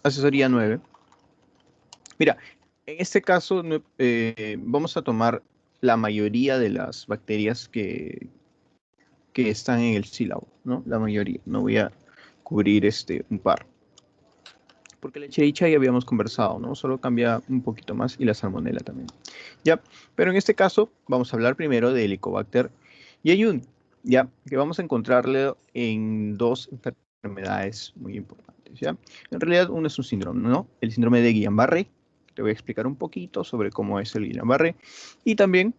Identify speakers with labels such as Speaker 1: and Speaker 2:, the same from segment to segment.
Speaker 1: Asesoría 9. Mira, en este caso vamos a tomar la mayoría de las bacterias que están en el sílabo, ¿no? La mayoría. No voy a cubrir un par. Porque la Escherichia ya habíamos conversado, ¿no? Solo cambia un poquito más y la Salmonella también. Ya, pero en este caso vamos a hablar primero de Helicobacter jejuni, ya, que vamos a encontrarle en dos enfermedades muy importantes, ¿ya? En realidad uno es un síndrome, ¿no? El síndrome de Guillain-Barré. Te voy a explicar un poquito sobre cómo es el Guillain-Barré y también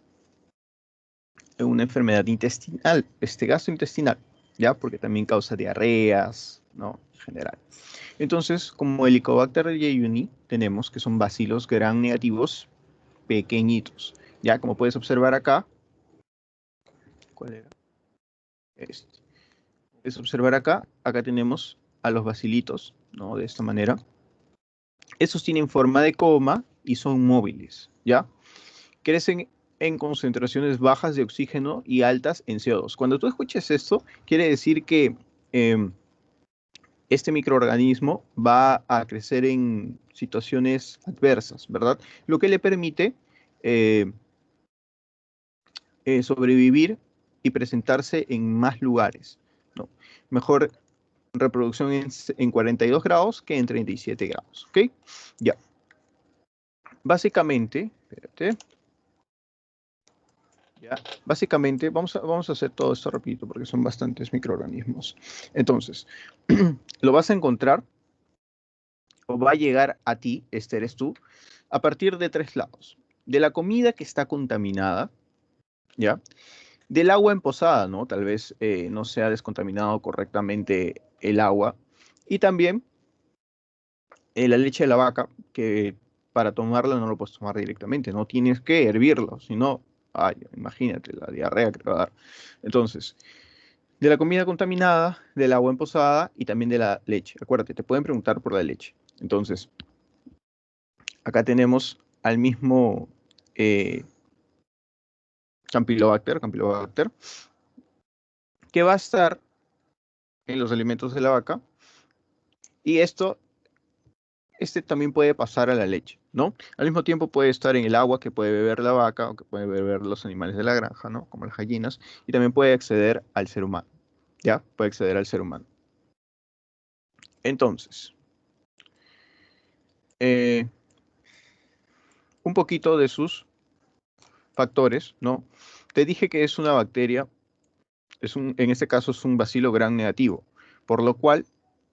Speaker 1: una enfermedad intestinal, gastrointestinal, ¿ya? Porque también causa diarreas, ¿no? En general. Entonces, como Helicobacter jejuni, tenemos que son bacilos gram negativos pequeñitos. Ya, como puedes observar acá, ¿cuál era? Este. Puedes observar acá, acá tenemos a los bacilitos, ¿no? De esta manera. Estos tienen forma de coma y son móviles, ¿ya? Crecen en concentraciones bajas de oxígeno y altas en CO2. Cuando tú escuches esto, quiere decir que eh, este microorganismo va a crecer en situaciones adversas, ¿verdad? Lo que le permite eh, sobrevivir y presentarse en más lugares, ¿no? Mejor reproducción en 42 grados que en 37 grados, ¿ok? Ya, básicamente, espérate, ya, básicamente vamos a hacer todo esto rapidito porque son bastantes microorganismos. Entonces, lo vas a encontrar o va a llegar a ti, este eres tú, a partir de tres lados. De la comida que está contaminada, ¿ya? Del agua emposada, ¿no? Tal vez no se ha descontaminado correctamente el agua. Y también la leche de la vaca, que para tomarla no lo puedes tomar directamente, no tienes que hervirlo, si no, ay, imagínate la diarrea que te va a dar. Entonces, de la comida contaminada, del agua emposada y también de la leche. Acuérdate, te pueden preguntar por la leche. Entonces, acá tenemos al mismo eh, Campylobacter, que va a estar en los alimentos de la vaca. Y este también puede pasar a la leche, ¿no? Al mismo tiempo puede estar en el agua que puede beber la vaca o que puede beber los animales de la granja, ¿no? Como las gallinas. Y también puede acceder al ser humano, ¿ya? Puede acceder al ser humano. Entonces, eh, un poquito de sus factores, ¿no? Te dije que es una bacteria, en este caso es un bacilo gram negativo, por lo cual,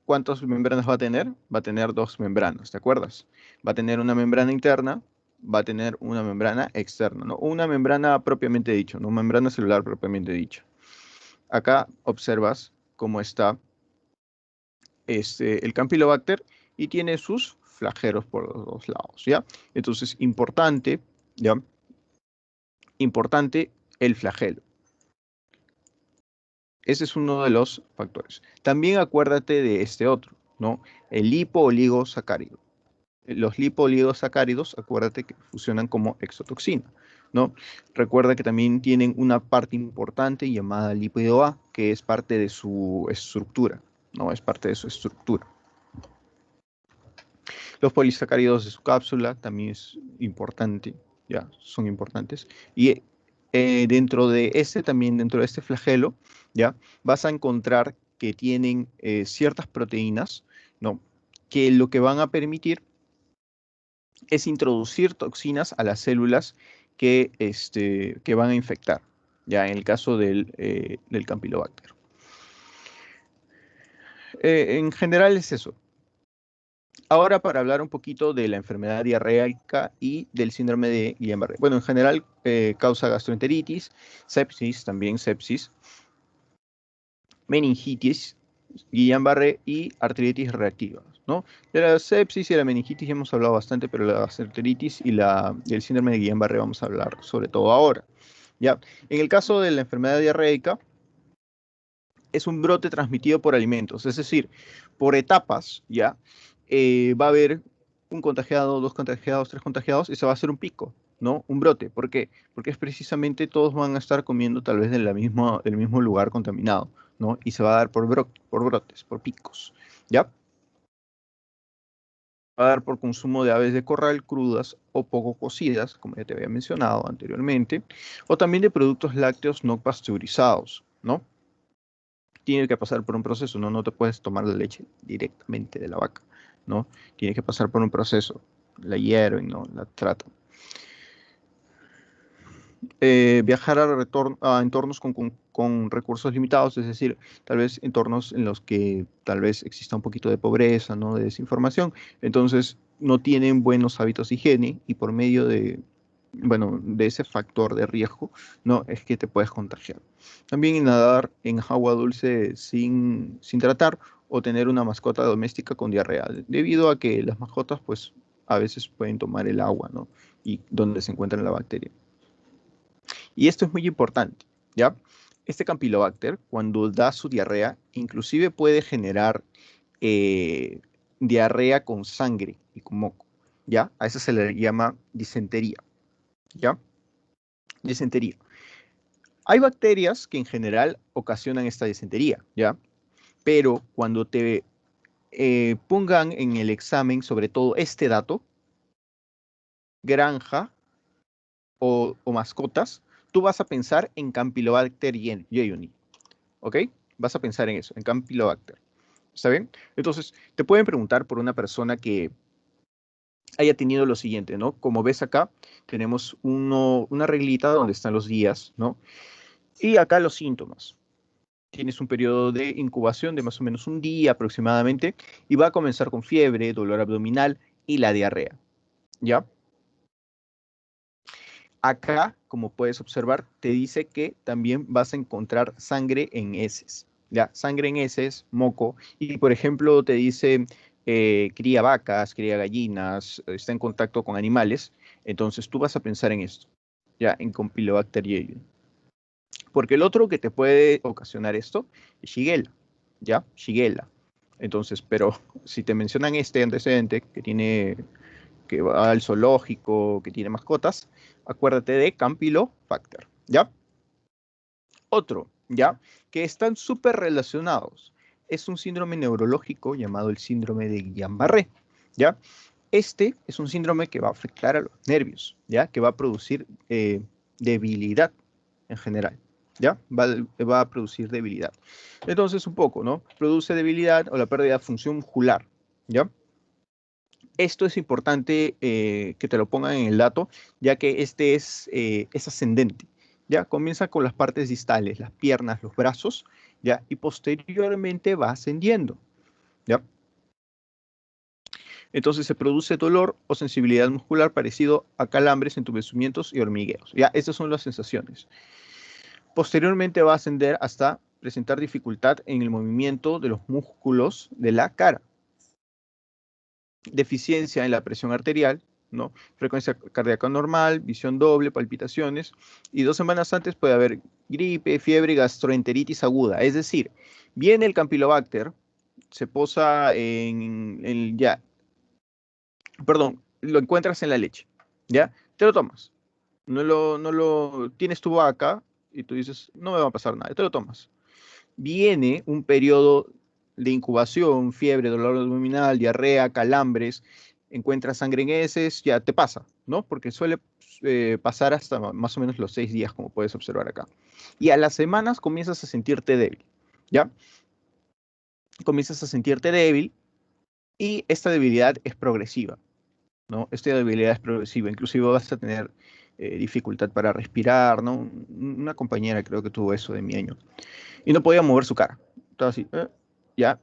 Speaker 1: ¿cuántas membranas va a tener? Va a tener dos membranas, ¿te acuerdas? Va a tener una membrana interna, va a tener una membrana externa, ¿no? Una membrana propiamente dicho, no membrana celular propiamente dicha. Acá observas cómo está el Campylobacter y tiene sus flagelos por los dos lados, ¿ya? Entonces, importante, ¿ya? Importante el flagelo. Ese es uno de los factores. También acuérdate de este otro, ¿no? El lipooligosacárido. Los lipooligosacáridos, acuérdate que fusionan como exotoxina, ¿no? Recuerda que también tienen una parte importante llamada lípido A, que es parte de su estructura, ¿no? Es parte de su estructura. Los polisacáridos de su cápsula también es importante, ya, son importantes. Y dentro de este flagelo, ya, vas a encontrar que tienen ciertas proteínas, ¿no? Que lo que van a permitir es introducir toxinas a las células que van a infectar, ya, en el caso del Campylobacter. En general es eso. Ahora para hablar un poquito de la enfermedad diarreica y del síndrome de Guillain-Barré. Bueno, en general causa gastroenteritis, también sepsis, meningitis, Guillain-Barré y artritis reactiva, ¿no? De la sepsis y la meningitis ya hemos hablado bastante, pero la gastroenteritis y el síndrome de Guillain-Barré vamos a hablar sobre todo ahora, ¿ya? En el caso de la enfermedad diarreica, es un brote transmitido por alimentos, es decir, por etapas, ¿ya? Va a haber un contagiado, dos contagiados, tres contagiados, y se va a hacer un pico, ¿no? Un brote. ¿Por qué? Porque es precisamente todos van a estar comiendo tal vez del mismo lugar contaminado, ¿no? Y se va a dar por brotes, por picos, ¿ya? Va a dar por consumo de aves de corral crudas o poco cocidas, como ya te había mencionado anteriormente, o también de productos lácteos no pasteurizados, ¿no? Tiene que pasar por un proceso, ¿no? No te puedes tomar la leche directamente de la vaca, ¿no? Tiene que pasar por un proceso. La hierven, ¿no? La tratan. Viajar a entornos con recursos limitados, es decir, tal vez entornos en los que tal vez exista un poquito de pobreza, ¿no? De desinformación. Entonces, no tienen buenos hábitos de higiene y por medio de, bueno, de ese factor de riesgo, ¿no? Es que te puedes contagiar. También nadar en agua dulce sin tratar o tener una mascota doméstica con diarrea, debido a que las mascotas, pues, a veces pueden tomar el agua, ¿no? Y donde se encuentra la bacteria. Y esto es muy importante, ¿ya? Este Campylobacter, cuando da su diarrea, inclusive puede generar eh, diarrea con sangre y con moco, ¿ya? A eso se le llama disentería, ¿ya? Disentería. Hay bacterias que en general ocasionan esta disentería, ¿ya? Pero cuando te pongan en el examen sobre todo este dato, granja o mascotas, tú vas a pensar en Campylobacter jejuni. ¿Ok? Vas a pensar en eso, en Campylobacter. ¿Está bien? Entonces, te pueden preguntar por una persona que haya tenido lo siguiente, ¿no? Como ves acá, tenemos una reglita donde están los días, ¿no? Y acá los síntomas. Tienes un periodo de incubación de más o menos un día aproximadamente y va a comenzar con fiebre, dolor abdominal y la diarrea, ¿ya? Acá, como puedes observar, te dice que también vas a encontrar sangre en heces, ¿ya? Sangre en heces, moco, y por ejemplo te dice cría vacas, cría gallinas, está en contacto con animales, entonces tú vas a pensar en esto, ¿ya? En Campylobacter jejuni. Porque el otro que te puede ocasionar esto es Shigella, ¿ya? Shigella. Entonces, pero si te mencionan este antecedente que va al zoológico, que tiene mascotas, acuérdate de Campylobacter, ¿ya? Otro, ¿ya? Que están súper relacionados. Es un síndrome neurológico llamado el síndrome de Guillain-Barré, ¿ya? Este es un síndrome que va a afectar a los nervios, ¿ya? Que va a producir debilidad en general, ¿ya? Va a producir debilidad. Entonces, un poco, ¿no? Produce debilidad o la pérdida de función muscular, ¿ya? Esto es importante que te lo pongan en el dato, ya que este es ascendente. Ya comienza con las partes distales, las piernas, los brazos, ya, y posteriormente va ascendiendo, ya. Entonces se produce dolor o sensibilidad muscular parecido a calambres, entumecimientos y hormigueos. Ya, estas son las sensaciones. Posteriormente va a ascender hasta presentar dificultad en el movimiento de los músculos de la cara, deficiencia en la presión arterial, ¿no? Frecuencia cardíaca normal, visión doble, palpitaciones, y 2 semanas antes puede haber gripe, fiebre y gastroenteritis aguda. Es decir, viene el Campylobacter, se posa ya, perdón, lo encuentras en la leche, ¿ya? Te lo tomas. Tienes tu vaca y tú dices, no me va a pasar nada, te lo tomas. Viene un periodo de incubación, fiebre, dolor abdominal, diarrea, calambres, encuentras sangre en heces, ya te pasa, ¿no? Porque suele pasar hasta más o menos los 6 días, como puedes observar acá. Y a las semanas comienzas a sentirte débil, ¿ya? Comienzas a sentirte débil y esta debilidad es progresiva, ¿no? Esta debilidad es progresiva, inclusive vas a tener dificultad para respirar, ¿no? Una compañera creo que tuvo eso de mi año y no podía mover su cara. Estaba así, ya.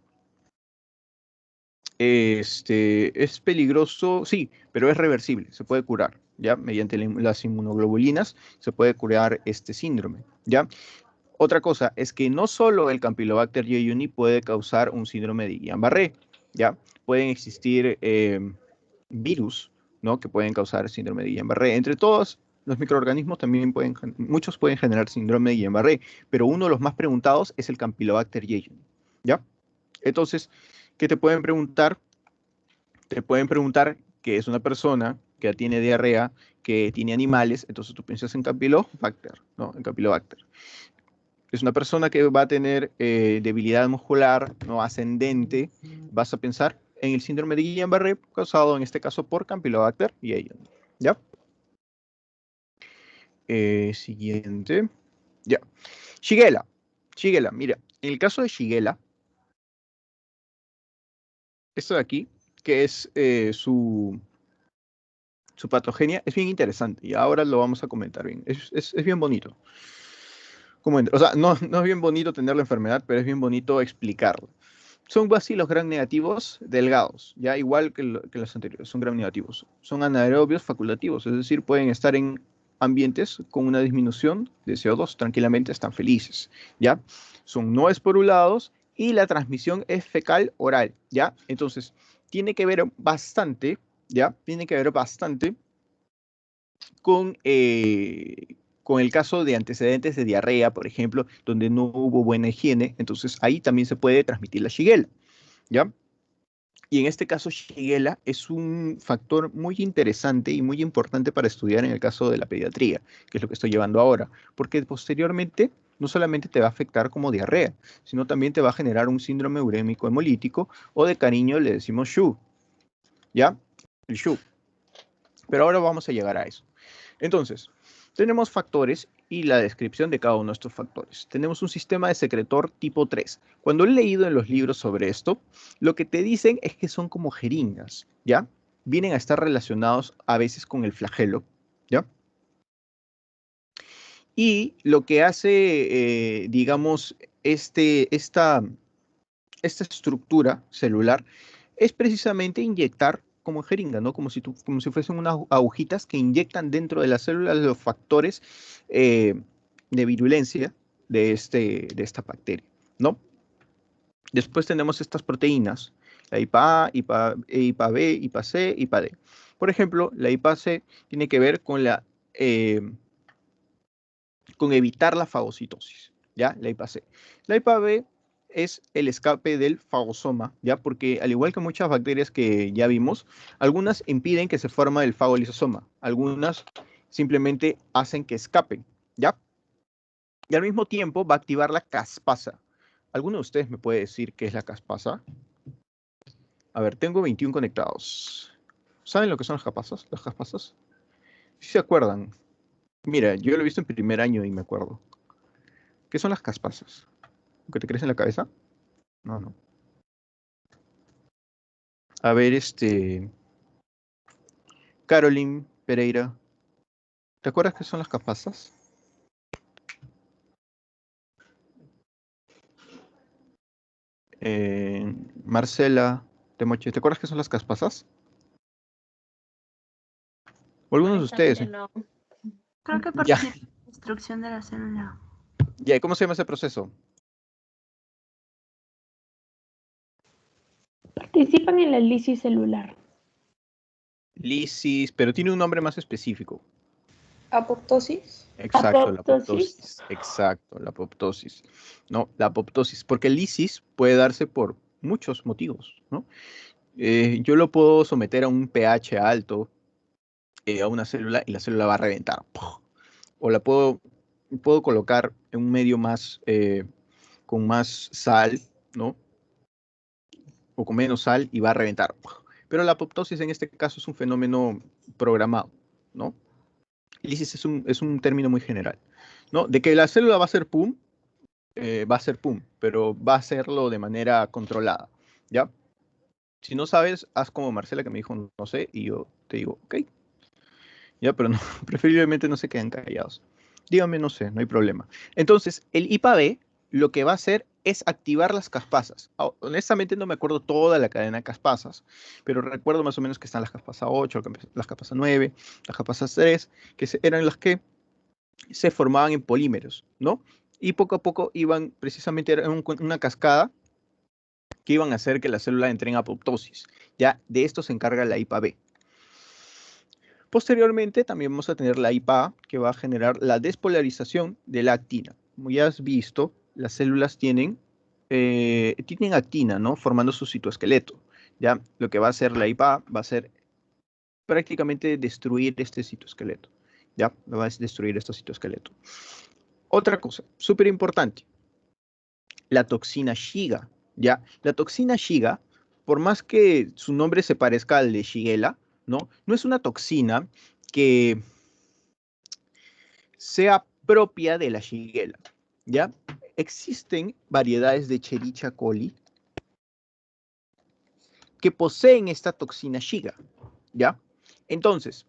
Speaker 1: Es peligroso, sí, pero es reversible, se puede curar, ¿ya? Mediante las inmunoglobulinas se puede curar este síndrome, ¿ya? Otra cosa es que no solo el Campylobacter jejuni puede causar un síndrome de Guillain-Barré, ¿ya? Pueden existir virus, ¿no? Que pueden causar síndrome de Guillain-Barré. Entre todos los microorganismos también muchos pueden generar síndrome de Guillain-Barré, pero uno de los más preguntados es el Campylobacter jejuni, ¿ya? Entonces, ¿qué te pueden preguntar? Te pueden preguntar que es una persona que ya tiene diarrea, que tiene animales, entonces tú piensas en Campylobacter, ¿no? En Campylobacter. Es una persona que va a tener debilidad muscular, no ascendente, vas a pensar en el síndrome de Guillain-Barré, causado en este caso por Campylobacter jejuni, ¿ya? Siguiente. Ya. Shigella. Shigella, mira, en el caso de Shigella, esto de aquí, que es su patogenia, es bien interesante y ahora lo vamos a comentar bien. Es bien bonito. O sea, no es bien bonito tener la enfermedad, pero es bien bonito explicarlo. Son bacilos gram negativos delgados, ya igual que los anteriores, son gram negativos. Son anaerobios facultativos, es decir, pueden estar en ambientes con una disminución de CO2, tranquilamente están felices, ¿ya? Son no esporulados y la transmisión es fecal oral, ¿ya? Entonces, tiene que ver bastante, ¿ya? Tiene que ver bastante con el caso de antecedentes de diarrea, por ejemplo, donde no hubo buena higiene, entonces ahí también se puede transmitir la Shigella, ¿ya? Y en este caso, Shigella es un factor muy interesante y muy importante para estudiar en el caso de la pediatría, que es lo que estoy llevando ahora, porque posteriormente no solamente te va a afectar como diarrea, sino también te va a generar un síndrome urémico hemolítico o de cariño le decimos SHU, ¿ya? El SHU. Pero ahora vamos a llegar a eso. Entonces, tenemos factores y la descripción de cada uno de estos factores. Tenemos un sistema de secretor tipo 3. Cuando he leído en los libros sobre esto, lo que te dicen es que son como jeringas, ¿ya? Vienen a estar relacionados a veces con el flagelo, ¿ya? Y lo que hace, digamos, esta estructura celular es precisamente inyectar como jeringa, ¿no? Como si fuesen unas agujitas que inyectan dentro de las células los factores eh, de virulencia de esta bacteria, ¿no? Después tenemos estas proteínas, la IPA A, IPA B, IPA C, IPA D. Por ejemplo, la IPA C tiene que ver con evitar la fagocitosis, ¿ya? La IPA C. La IPA B es el escape del fagosoma, ¿ya? Porque al igual que muchas bacterias que ya vimos, algunas impiden que se forme el fagolisosoma, algunas simplemente hacen que escapen, ¿ya? Y al mismo tiempo va a activar la caspasa. ¿Alguno de ustedes me puede decir qué es la caspasa? A ver, tengo 21 conectados. ¿Saben lo que son las caspasas? ¿Las caspasas? ¿Sí se acuerdan? Mira, yo lo he visto en primer año y me acuerdo. ¿Qué son las caspasas? ¿Qué te crees en la cabeza? No, no. A ver, Caroline Pereira, ¿te acuerdas qué son las caspasas? Marcela Temoche, ¿te acuerdas qué son las caspasas? O algunos de ustedes.
Speaker 2: Honestamente no.
Speaker 3: Creo que
Speaker 1: Ya,
Speaker 3: participa en la destrucción de la célula.
Speaker 1: ya, ¿y cómo se llama ese proceso?
Speaker 2: Participan en la lisis celular.
Speaker 1: Lisis, pero tiene un nombre más específico.
Speaker 4: Apoptosis.
Speaker 1: Exacto, la
Speaker 2: Apoptosis.
Speaker 1: apoptosis. Exacto, la apoptosis. No, la apoptosis, porque el lisis puede darse por muchos motivos, ¿no? Yo lo puedo someter a un pH alto, a una célula, y la célula va a reventar. ¡Puf! O puedo colocar en un medio más, con más sal, ¿no? O con menos sal y va a reventar. ¡Puf! Pero la apoptosis en este caso es un fenómeno programado, ¿no? Lisis es un término muy general, ¿no? De que la célula va a ser pum, va a ser pum, pero va a hacerlo de manera controlada, ¿ya? Si no sabes, haz como Marcela que me dijo no sé, y yo te digo, ok, ya, pero no, preferiblemente no se queden callados. Dígame, no sé, no hay problema. Entonces, el IPA-B lo que va a hacer es activar las caspasas. Honestamente no me acuerdo toda la cadena de caspasas, pero recuerdo más o menos que están las caspasas 8, las caspasas 9, las caspasas 3, eran las que se formaban en polímeros, ¿no? Y poco a poco iban, precisamente era una cascada que iban a hacer que la célula entre en apoptosis. Ya de esto se encarga la IPA-B. Posteriormente también vamos a tener la IPA, que va a generar la despolarización de la actina. Como ya has visto, las células tienen actina, ¿no? Formando su citoesqueleto. Ya lo que va a hacer la IPA va a ser prácticamente destruir este citoesqueleto. Ya lo va a destruir este citoesqueleto. Otra cosa, súper importante, la toxina Shiga. Ya, la toxina Shiga por más que su nombre se parezca al de Shigella, ¿no? No es una toxina que sea propia de la Shigella, ¿ya? Existen variedades de Escherichia coli que poseen esta toxina Shiga, ¿ya? Entonces,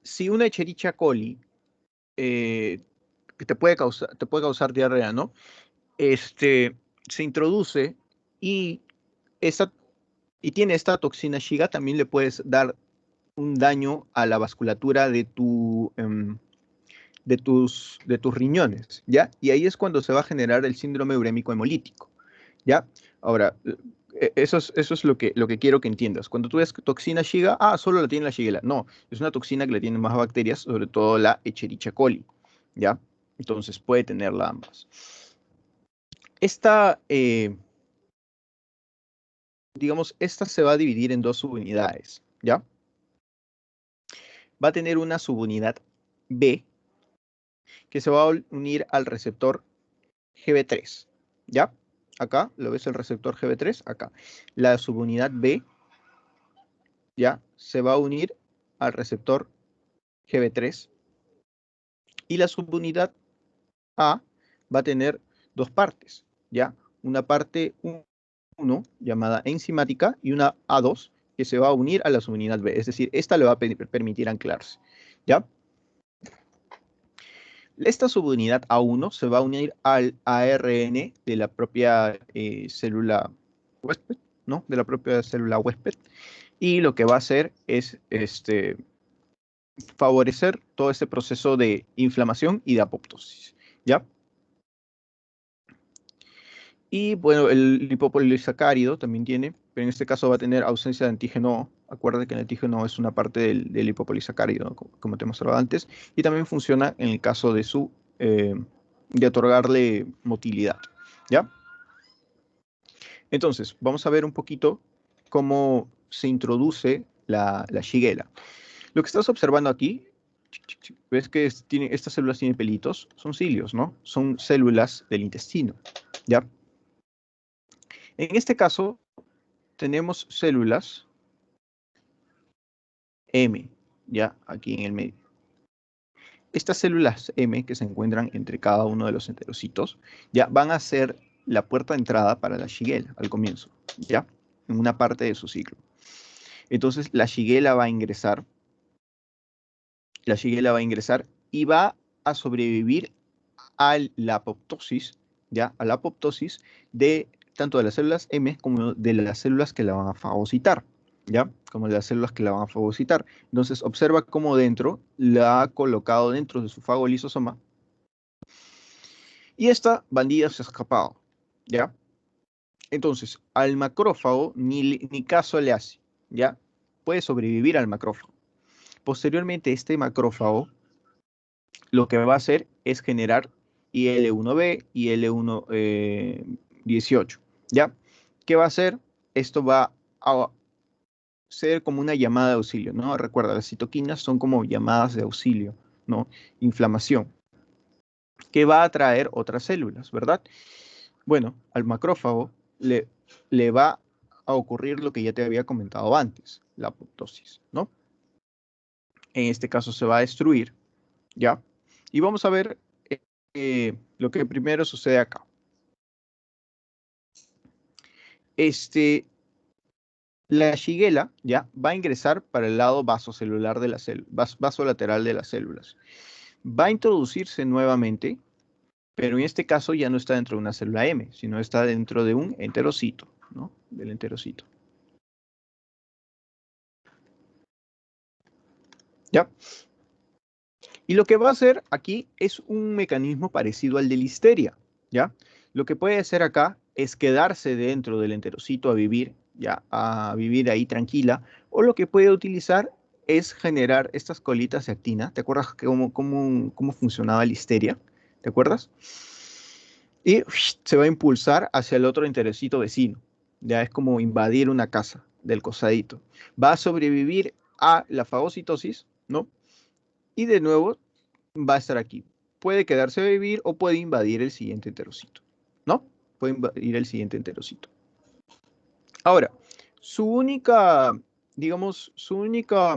Speaker 1: si una Escherichia coli que te puede causar diarrea, ¿no? Se introduce y, esta, y tiene esta toxina Shiga, también le puedes dar un daño a la vasculatura de tus riñones, ¿ya? Y ahí es cuando se va a generar el síndrome urémico hemolítico, ¿ya? Ahora, eso es lo que quiero que entiendas. Cuando tú ves toxina Shiga, solo la tiene la Shigella. No, es una toxina que le tiene más bacterias, sobre todo la Escherichia coli, ¿ya? Entonces puede tenerla ambas. Esta, digamos, esta se va a dividir en dos subunidades, ¿ya? Va a tener una subunidad B, que se va a unir al receptor GB3, ¿ya? Acá, ¿lo ves el receptor GB3? Acá. La subunidad B, ¿ya? Se va a unir al receptor GB3. Y la subunidad A va a tener dos partes, ¿ya? Una parte 1 llamada enzimática y una A2 que se va a unir a la subunidad B. Es decir, esta le va a permitir anclarse, ¿ya? Esta subunidad A1 se va a unir al ARN de la propia célula huésped, ¿no? De la propia célula huésped. Y lo que va a hacer es favorecer todo este proceso de inflamación y de apoptosis, ¿ya? Y bueno, el lipopolisacárido también tiene, pero en este caso va a tener ausencia de antígeno O. Acuérdate que el antígeno O es una parte del lipopolisacárido, ¿no? Como te mostraba antes, y también funciona en el caso de otorgarle motilidad, ¿ya? Entonces, vamos a ver un poquito cómo se introduce la Shigella. Lo que estás observando aquí, ves que estas células tienen pelitos, son cilios, ¿no? Son células del intestino, ¿ya? En este caso, tenemos células M, ya aquí en el medio. Estas células M que se encuentran entre cada uno de los enterocitos, ya van a ser la puerta de entrada para la Shigella al comienzo, ya, en una parte de su ciclo. Entonces, la Shigella va a ingresar y va a sobrevivir a la apoptosis, ya, a la apoptosis de tanto de las células M como de las células que la van a fagocitar, ¿ya? Como de las células que la van a fagocitar. Entonces, observa cómo dentro la ha colocado dentro de su fagolisosoma y esta bandida se ha escapado, ¿ya? Entonces, al macrófago ni caso le hace, ¿ya? Puede sobrevivir al macrófago. Posteriormente, este macrófago lo que va a hacer es generar IL-1B y IL-118, ¿ya? ¿Qué va a hacer? Esto va a ser como una llamada de auxilio, ¿no? Recuerda, las citoquinas son como llamadas de auxilio, ¿no? Inflamación, que va a atraer otras células, ¿verdad? Bueno, al macrófago le va a ocurrir lo que ya te había comentado antes, la apoptosis, ¿no? En este caso se va a destruir, ¿ya? Y vamos a ver lo que primero sucede acá. La Shigella ya va a ingresar para el lado vasocelular de la célula, vasolateral de las células. Va a introducirse nuevamente, pero en este caso ya no está dentro de una célula M, sino está dentro de un enterocito, ¿no? Del enterocito. ¿Ya? Y lo que va a hacer aquí es un mecanismo parecido al de Listeria, ¿ya? Lo que puede hacer acá es quedarse dentro del enterocito a vivir, ya, a vivir ahí tranquila, o lo que puede utilizar es generar estas colitas de actina. ¿Te acuerdas cómo funcionaba Listeria? ¿Te acuerdas? Y se va a impulsar hacia el otro enterocito vecino. Ya es como invadir una casa del cosadito. Va a sobrevivir a la fagocitosis, ¿no? Y de nuevo va a estar aquí. Puede quedarse a vivir o puede invadir el siguiente enterocito, ¿no? Puede invadir el siguiente enterocito. Ahora, su única, digamos, su única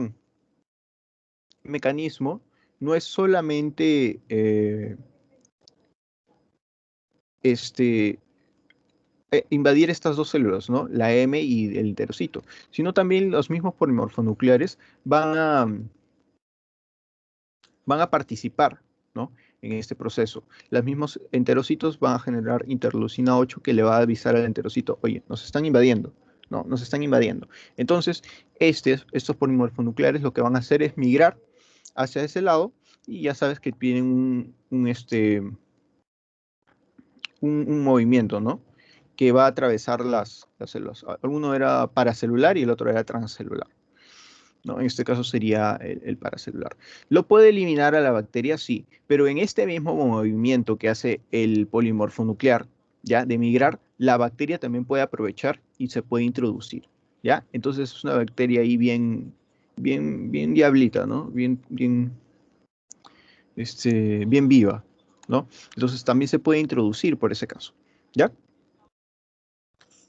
Speaker 1: mecanismo no es solamente invadir estas dos células, ¿no? La M y el enterocito, sino también los mismos polimorfonucleares van a participar, ¿no? En este proceso. Los mismos enterocitos van a generar interleucina 8 que le va a avisar al enterocito, oye, nos están invadiendo, ¿no? Nos están invadiendo. Entonces, estos polimorfonucleares lo que van a hacer es migrar hacia ese lado y ya sabes que tienen un movimiento, ¿no? Que va a atravesar las células. Uno era paracelular y el otro era transcelular, ¿no? En este caso sería el paracelular. ¿Lo puede eliminar a la bacteria? Sí, pero en este mismo movimiento que hace el polimorfonuclear, ¿ya? De migrar, la bacteria también puede aprovechar y se puede introducir, ¿ya? Entonces es una bacteria ahí bien diablita, ¿no? Bien viva, ¿no? Entonces también se puede introducir por ese caso, ¿ya?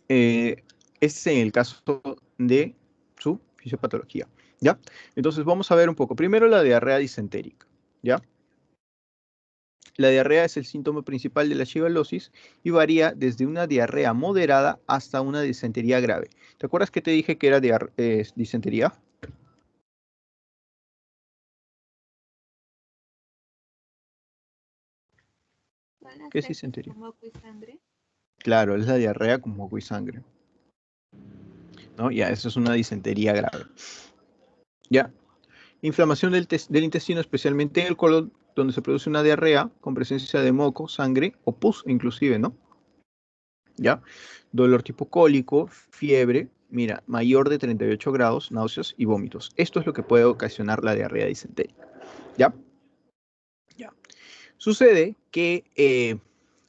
Speaker 1: Este es en el caso de su fisiopatología, ¿ya? Entonces vamos a ver un poco. Primero la diarrea disentérica, ¿ya? La diarrea es el síntoma principal de la shigalosis y varía desde una diarrea moderada hasta una disentería grave. ¿Te acuerdas que te dije que era disentería? ¿Qué es disentería?
Speaker 4: Moco y sangre.
Speaker 1: Claro, es la diarrea con moco y sangre, ¿no? Ya, eso es una disentería grave. ¿Ya? Inflamación del intestino, especialmente en el colon, donde se produce una diarrea con presencia de moco, sangre o pus inclusive, ¿no? ¿Ya? Dolor tipo cólico, fiebre, mira, mayor de 38 grados, náuseas y vómitos. Esto es lo que puede ocasionar la diarrea disentérica, ¿ya? Ya. Sucede que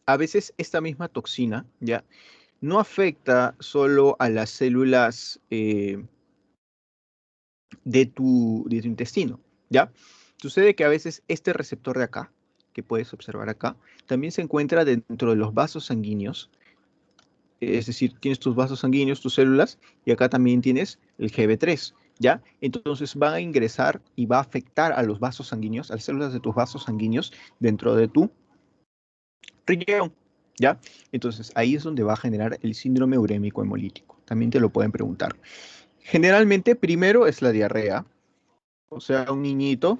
Speaker 1: a veces esta misma toxina, ¿ya? No afecta solo a las células de tu intestino, ¿ya? Sucede que a veces este receptor de acá, que puedes observar acá, también se encuentra dentro de los vasos sanguíneos, es decir, tienes tus vasos sanguíneos, tus células, y acá también tienes el GB3, ¿ya? Entonces va a ingresar y va a afectar a los vasos sanguíneos, a las células de tus vasos sanguíneos dentro de tu riñón, ¿ya? Entonces ahí es donde va a generar el síndrome urémico hemolítico. También te lo pueden preguntar. Generalmente primero es la diarrea, o sea, un niñito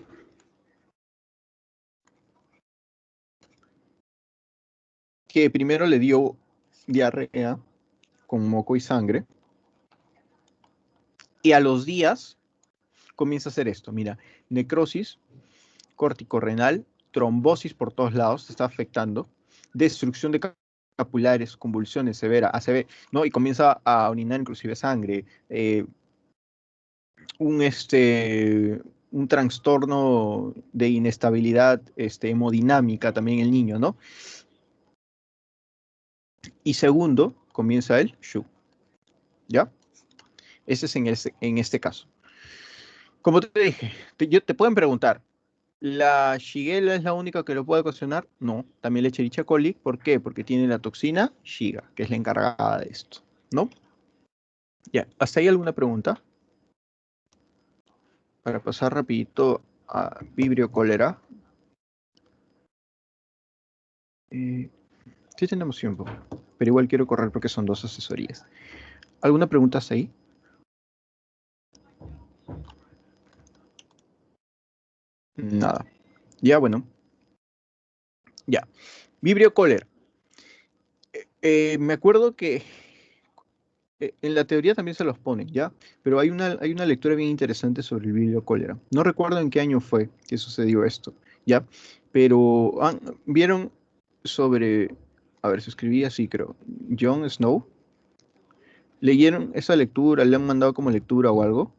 Speaker 1: que primero le dio diarrea con moco y sangre, y a los días comienza a hacer esto, mira, necrosis corticorrenal, trombosis por todos lados, te está afectando, destrucción de capilares, convulsiones severas, ACV, ¿no? Y comienza a orinar inclusive sangre, un, un trastorno de inestabilidad hemodinámica también el niño, ¿no? Y segundo, comienza el SHU, ¿ya? Ese es en este caso. Como te dije, te pueden preguntar, ¿la Shigella es la única que lo puede ocasionar? No, también la Escherichia coli. ¿Por qué? Porque tiene la toxina Shiga, que es la encargada de esto, ¿no? Ya, ¿hasta ahí alguna pregunta? Para pasar rapidito a Vibrio cólera. Sí tenemos tiempo, pero igual quiero correr porque son dos asesorías. ¿Alguna pregunta hasta ahí? Nada. Ya, bueno. Ya. Vibrio cólera. Me acuerdo que en la teoría también se los ponen, ¿ya? Pero hay una lectura bien interesante sobre el vibrio cólera. No recuerdo en qué año fue que sucedió esto, ¿ya? Pero vieron sobre, a ver, se escribía así, creo, Jon Snow. ¿Leyeron esa lectura? ¿Le han mandado como lectura o algo?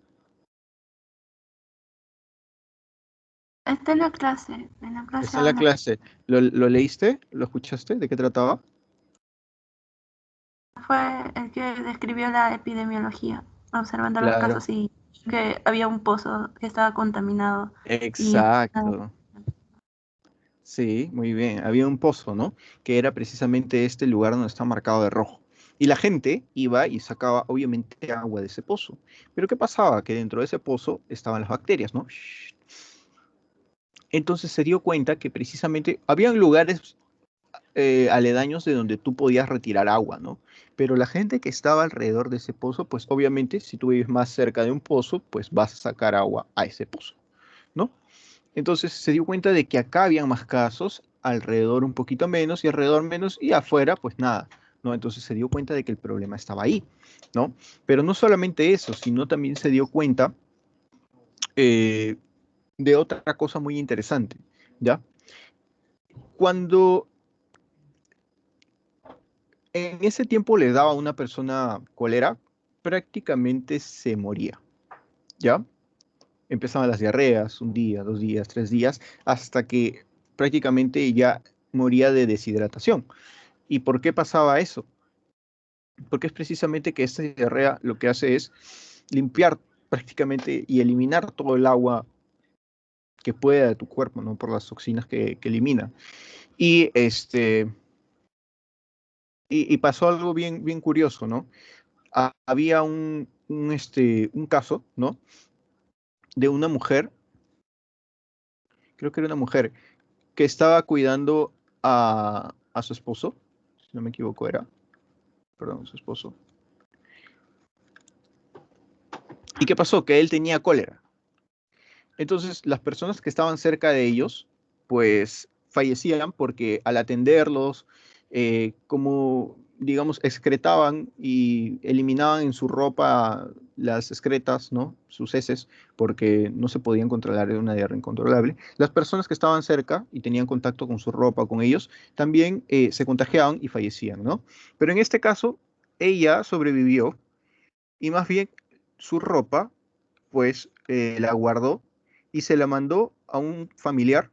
Speaker 3: Está en la clase. En la clase
Speaker 1: Está en la
Speaker 3: habla.
Speaker 1: clase. ¿Lo leíste? ¿Lo escuchaste? ¿De qué trataba?
Speaker 3: Fue el que describió la epidemiología, observando los
Speaker 1: Claro.
Speaker 3: casos y que había un pozo que estaba contaminado. Y
Speaker 1: Exacto. Sí, muy bien. Había un pozo, ¿no? Que era precisamente este lugar donde está marcado de rojo. Y la gente iba y sacaba, obviamente, agua de ese pozo. Pero ¿qué pasaba? Que dentro de ese pozo estaban las bacterias, ¿no? Entonces se dio cuenta que precisamente habían lugares aledaños de donde tú podías retirar agua, ¿no? Pero la gente que estaba alrededor de ese pozo, pues obviamente si tú vives más cerca de un pozo, pues vas a sacar agua a ese pozo, ¿no? Entonces se dio cuenta de que acá habían más casos, alrededor un poquito menos y alrededor menos y afuera pues nada, ¿no? Entonces se dio cuenta de que el problema estaba ahí, ¿no? Pero no solamente eso, sino también se dio cuenta eh, de otra cosa muy interesante, ¿ya? Cuando en ese tiempo le daba a una persona cólera, prácticamente se moría, ¿ya? Empezaban las diarreas, un día, 2 días, 3 días, hasta que prácticamente ya moría de deshidratación. ¿Y por qué pasaba eso? Porque es precisamente que esta diarrea lo que hace es limpiar prácticamente y eliminar todo el agua que pueda de tu cuerpo, ¿no? Por las toxinas que elimina. Y, y pasó algo bien, bien curioso, ¿no? Había un caso, ¿no? De una mujer, creo que era una mujer, que estaba cuidando a su esposo, si no me equivoco era, perdón, su esposo. ¿Y qué pasó? Que él tenía cólera. Entonces, las personas que estaban cerca de ellos, pues fallecían porque al atenderlos, como, digamos, excretaban y eliminaban en su ropa las excretas, ¿no? Sus heces, porque no se podían controlar, era una diarrea incontrolable. Las personas que estaban cerca y tenían contacto con su ropa, con ellos, también se contagiaban y fallecían, ¿no? Pero en este caso, ella sobrevivió y más bien su ropa pues la guardó y se la mandó a un familiar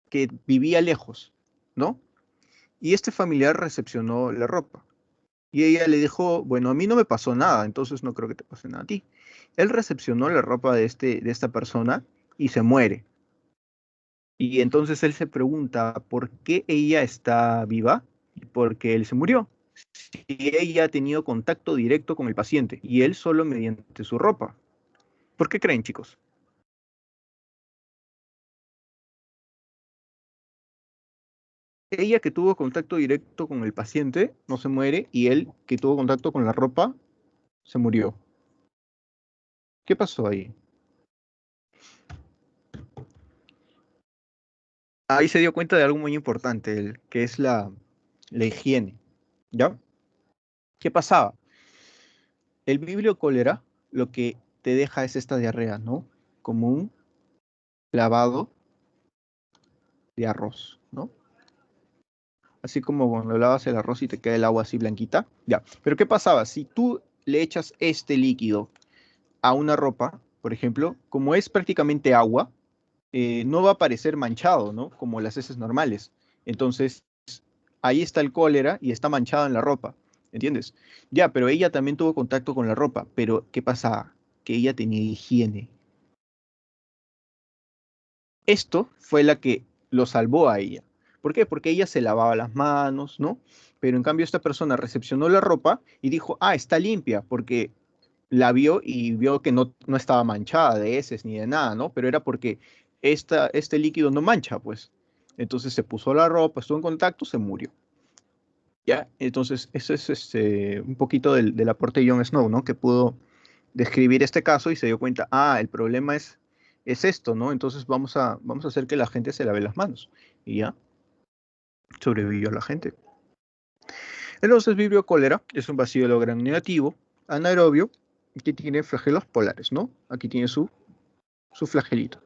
Speaker 1: que vivía lejos, ¿no? Y este familiar recepcionó la ropa. Y ella le dijo, bueno, a mí no me pasó nada, entonces no creo que te pase nada a ti. Él recepcionó la ropa de esta persona y se muere. Y entonces él se pregunta por qué ella está viva y por qué él se murió. Si ella ha tenido contacto directo con el paciente y él solo mediante su ropa. ¿Por qué creen, chicos? Ella que tuvo contacto directo con el paciente no se muere y él que tuvo contacto con la ropa se murió. ¿Qué pasó ahí? Ahí se dio cuenta de algo muy importante, que es la higiene. ¿Ya? ¿Qué pasaba? El vibrio cólera lo que te deja es esta diarrea, ¿no? Como un lavado de arroz, ¿no? Así como cuando lavas el arroz y te queda el agua así blanquita. Ya. Pero ¿qué pasaba? Si tú le echas este líquido a una ropa, por ejemplo, como es prácticamente agua, no va a aparecer manchado, ¿no? Como las heces normales. Entonces, ahí está el cólera y está manchado en la ropa, ¿entiendes? Ya, pero ella también tuvo contacto con la ropa, pero ¿qué pasa? Que ella tenía higiene. Esto fue la que lo salvó a ella. ¿Por qué? Porque ella se lavaba las manos, ¿no? Pero en cambio esta persona recepcionó la ropa y dijo, ah, está limpia, porque la vio y vio que no estaba manchada de heces ni de nada, ¿no? Pero era porque este líquido no mancha, pues. Entonces se puso la ropa, estuvo en contacto, se murió. ¿Ya? Entonces, eso es un poquito del aporte de Jon Snow, ¿no? Que pudo describir este caso y se dio cuenta, ah, el problema es esto, ¿no? Entonces vamos a hacer que la gente se lave las manos. Y ya, sobrevivió la gente. Entonces, Vibrio cólera es un bacilo gram negativo, anaerobio, que tiene flagelos polares, ¿no? Aquí tiene su flagelito.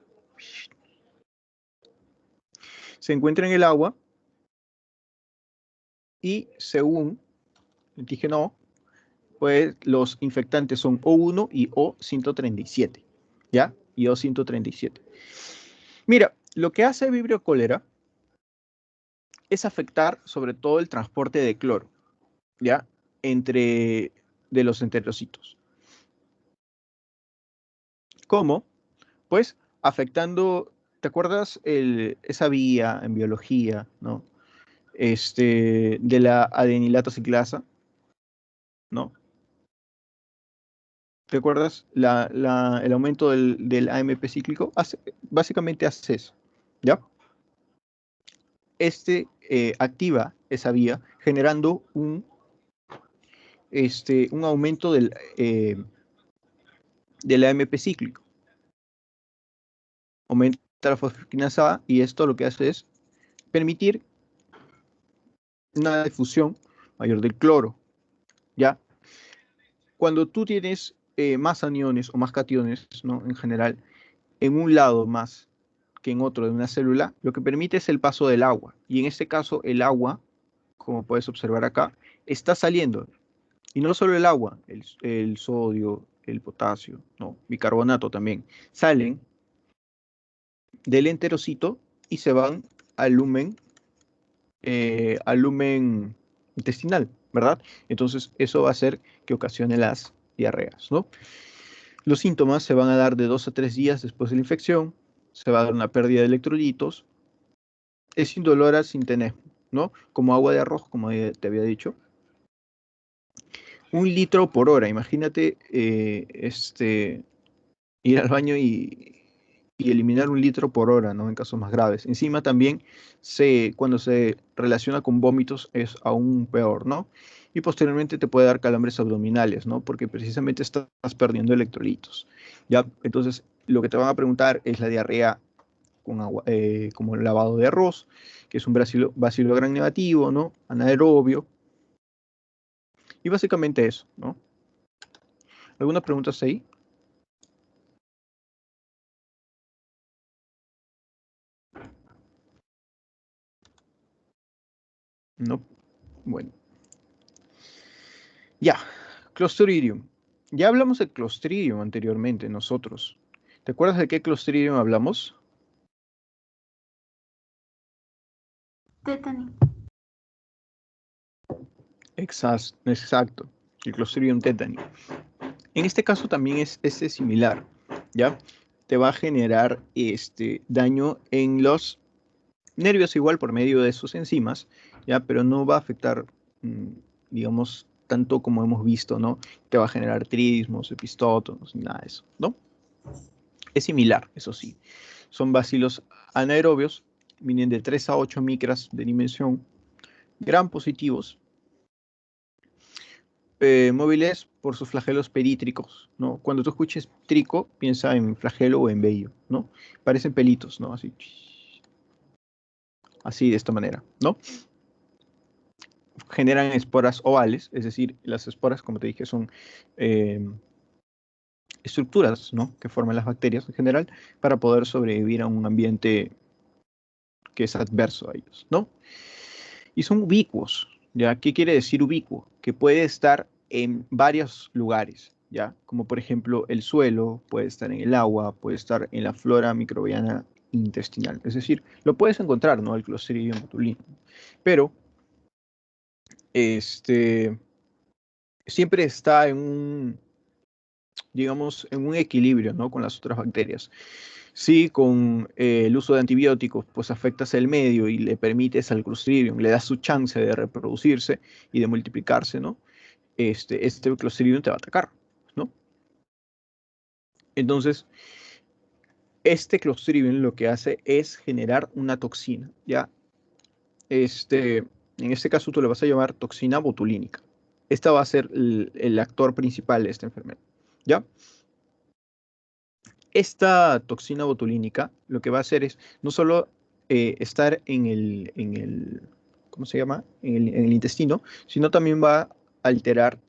Speaker 1: Se encuentra en el agua y según el antígeno, pues los infectantes son O1 y O137, ¿ya? Y O137. Mira, lo que hace Vibrio cólera es afectar sobre todo el transporte de cloro, ¿ya? Entre de los enterocitos. ¿Cómo? Pues afectando, ¿te acuerdas esa vía en biología, ¿no? de la adenilata ciclasa, ¿no? ¿Te acuerdas? El aumento del AMP cíclico básicamente hace eso, ¿ya? Activa esa vía generando un aumento del AMP cíclico. Aumenta la fosfoquinasa A y esto lo que hace es permitir una difusión mayor del cloro, ¿ya? Cuando tú tienes más aniones o más cationes, ¿no? En general, en un lado más que en otro de una célula, lo que permite es el paso del agua. Y en este caso, el agua, como puedes observar acá, está saliendo. Y no solo el agua, el sodio, el potasio, no, bicarbonato también, salen del enterocito y se van al lumen intestinal, ¿verdad? Entonces, eso va a hacer que ocasione las diarreas, ¿no? Los síntomas se van a dar de 2 a 3 días después de la infección, se va a dar una pérdida de electrolitos, es indolora sin tener, ¿no? Como agua de arroz, como te había dicho. 1 litro por hora, imagínate ir al baño y eliminar 1 litro por hora, ¿no? En casos más graves. Encima también, cuando se relaciona con vómitos es aún peor, ¿no? Y posteriormente te puede dar calambres abdominales, ¿no? Porque precisamente estás perdiendo electrolitos, ¿ya? Entonces, lo que te van a preguntar es la diarrea con agua, como el lavado de arroz, que es un bacilo gram negativo, ¿no? Anaerobio. Y básicamente eso, ¿no? ¿Algunas preguntas ahí? No. Bueno. Ya. Clostridium. Ya hablamos de Clostridium anteriormente nosotros. ¿Te acuerdas de qué Clostridium hablamos?
Speaker 3: Tétani.
Speaker 1: Exacto. El Clostridium tetani. En este caso también es similar, ¿ya? Te va a generar daño en los nervios igual por medio de sus enzimas, ¿ya? Pero no va a afectar, digamos, tanto como hemos visto, ¿no? Te va a generar trismos, epistótonos, ni nada de eso, ¿no? Es similar, eso sí. Son bacilos anaerobios, vienen de 3 a 8 micras de dimensión, gram positivos, móviles por sus flagelos perítricos, ¿no? Cuando tú escuches trico, piensa en flagelo o en vello, ¿no? Parecen pelitos, ¿no? Así de esta manera, ¿no? Generan esporas ovales, es decir, las esporas, como te dije, son estructuras, ¿no? Que forman las bacterias en general para poder sobrevivir a un ambiente que es adverso a ellos, ¿no? Y son ubicuos, ¿ya? ¿Qué quiere decir ubicuo? Que puede estar en varios lugares, ¿ya? Como por ejemplo el suelo, puede estar en el agua, puede estar en la flora microbiana intestinal. Es decir, lo puedes encontrar, ¿no? El Clostridium botulinum. Pero, siempre está digamos, en un equilibrio, ¿no? Con las otras bacterias. Si con el uso de antibióticos, pues afectas el medio y le permites al Clostridium, le das su chance de reproducirse y de multiplicarse, ¿no? Este Clostridium te va a atacar, ¿no? Entonces, este Clostridium lo que hace es generar una toxina, ¿ya? En este caso tú le vas a llamar toxina botulínica. Esta va a ser el actor principal de esta enfermedad, ¿ya? Esta toxina botulínica lo que va a hacer es no solo estar ¿cómo se llama? En el intestino, sino también va a alterar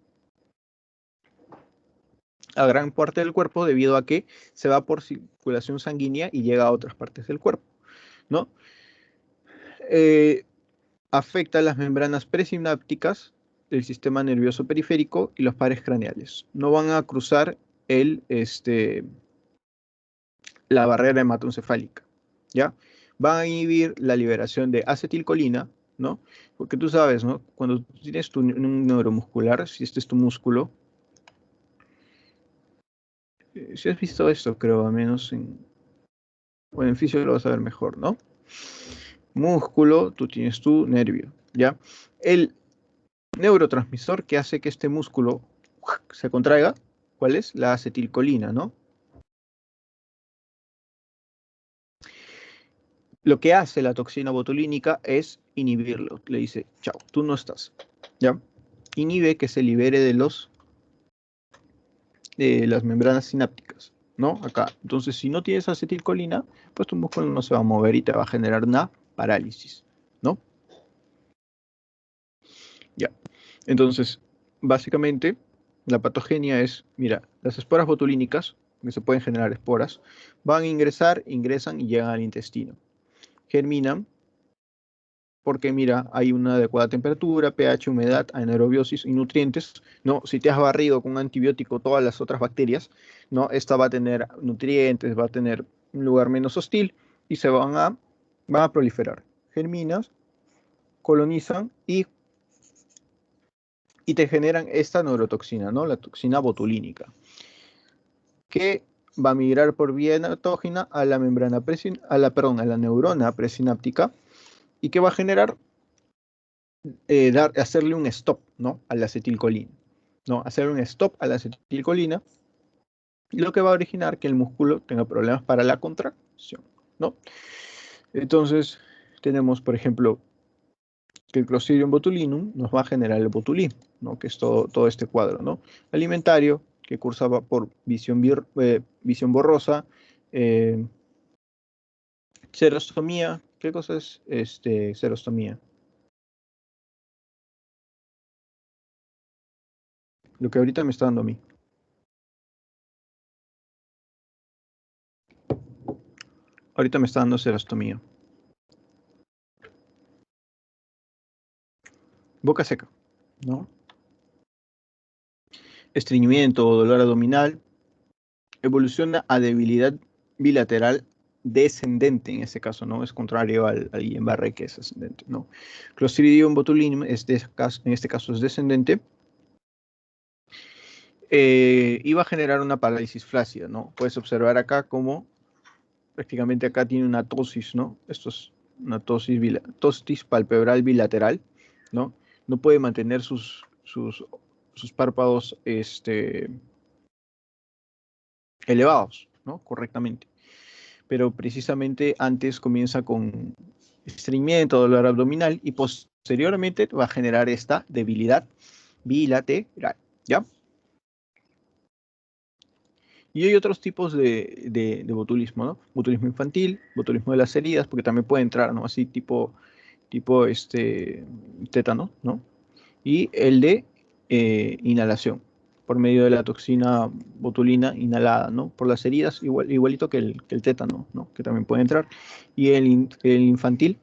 Speaker 1: a gran parte del cuerpo debido a que se va por circulación sanguínea y llega a otras partes del cuerpo, ¿no? Eh, Afecta las membranas presinápticas del sistema nervioso periférico y los pares craneales. No van a cruzar la barrera hematoencefálica, ¿ya? Van a inhibir la liberación de acetilcolina, ¿no? Porque tú sabes, ¿no? Cuando tienes un neuromuscular, si este es tu músculo, si has visto esto, creo, al menos bueno, en fisio lo vas a ver mejor, ¿no? Músculo, tú tienes tu nervio. ¿ya? El neurotransmisor que hace que este músculo se contraiga, ¿cuál es? La acetilcolina, ¿no? Lo que hace la toxina botulínica es inhibirlo. Le dice, chao, tú no estás, ¿ya? Inhibe que se libere de las membranas sinápticas, ¿no? Acá. Entonces, si no tienes acetilcolina, pues tu músculo no se va a mover y te va a generar una parálisis, ¿no? Ya. Entonces, básicamente, la patogenia es, mira, las esporas botulínicas, que se pueden generar esporas, van a ingresar, ingresan y llegan al intestino. Germinan porque, mira, hay una adecuada temperatura, pH, humedad, anaerobiosis y nutrientes, ¿no? Si te has barrido con un antibiótico todas las otras bacterias, ¿no? Esta va a tener nutrientes, va a tener un lugar menos hostil y van a proliferar. Germinan, colonizan y te generan esta neurotoxina, ¿no? La toxina botulínica, que va a migrar por vía anatógena a la membrana a la neurona presináptica y que va a generar, hacerle un stop, ¿no? A la acetilcolina, ¿no? Hacer un stop a la acetilcolina, lo que va a originar que el músculo tenga problemas para la contracción, ¿no? Entonces, tenemos, por ejemplo, que el Clostridium botulinum nos va a generar el botulismo, ¿no? Que es todo este cuadro, ¿no? Alimentario, que cursaba por visión borrosa, xerostomía. ¿Qué cosa es xerostomía? Lo que ahorita me está dando a mí. Ahorita me está dando xerostomía. Boca seca, ¿no? Estreñimiento o dolor abdominal. Evoluciona a debilidad bilateral descendente, en este caso, ¿no? Es contrario al Guillain-Barré, que es ascendente, ¿no? Clostridium botulinum, en este caso es descendente. Iba a generar una parálisis flácida, ¿no? Puedes observar acá como prácticamente acá tiene una tosis, ¿no? Esto es una tosis palpebral bilateral, ¿no? No puede mantener sus párpados elevados, ¿no? Correctamente. Pero precisamente antes comienza con estreñimiento, dolor abdominal y posteriormente va a generar esta debilidad bilateral, ¿ya? Y hay otros tipos de botulismo, ¿no? Botulismo infantil, botulismo de las heridas, porque también puede entrar, ¿no? Así tipo tétano, ¿no? Y el de inhalación, por medio de la toxina botulina inhalada, ¿no? Por las heridas, igualito que el tétano, ¿no? Que también puede entrar. Y el infantil,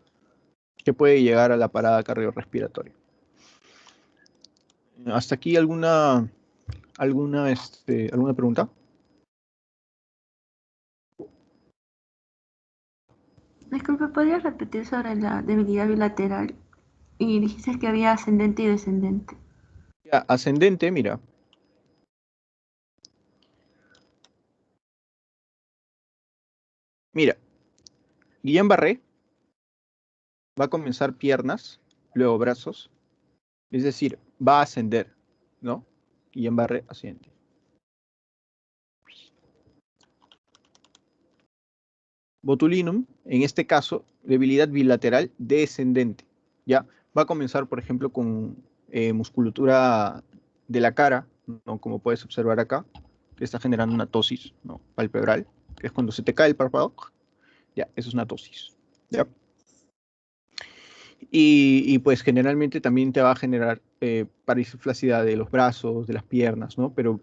Speaker 1: que puede llegar a la parada cardiorrespiratoria. ¿Hasta aquí alguna pregunta?
Speaker 3: Disculpe, ¿podrías repetir sobre la debilidad bilateral? Y dijiste que había ascendente y descendente.
Speaker 1: Ya, ascendente, mira. Mira, Guillain-Barré va a comenzar piernas, luego brazos, es decir, va a ascender, ¿no? Guillain-Barré asciende. Botulinum, en este caso, debilidad bilateral descendente, ¿ya? Va a comenzar, por ejemplo, con musculatura de la cara, ¿no? Como puedes observar acá, que está generando una tosis, ¿no? Palpebral, que es cuando se te cae el párpado, ya, eso es una tosis, ¿ya? Y pues generalmente también te va a generar parálisis flácida de los brazos, de las piernas, ¿no? Pero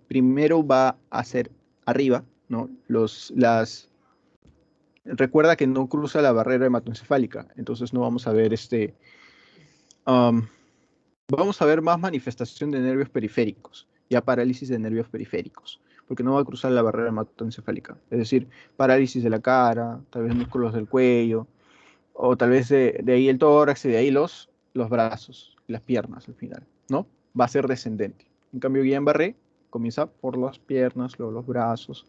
Speaker 1: primero va a ser arriba, ¿no? Recuerda que no cruza la barrera hematoencefálica, entonces no vamos a ver vamos a ver más manifestación de nervios periféricos, ya parálisis de nervios periféricos, porque no va a cruzar la barrera hematoencefálica, es decir, parálisis de la cara, tal vez músculos del cuello, o tal vez de ahí el tórax y de ahí los brazos, las piernas al final, ¿no? Va a ser descendente. En cambio, Guillain-Barré comienza por las piernas, luego los brazos,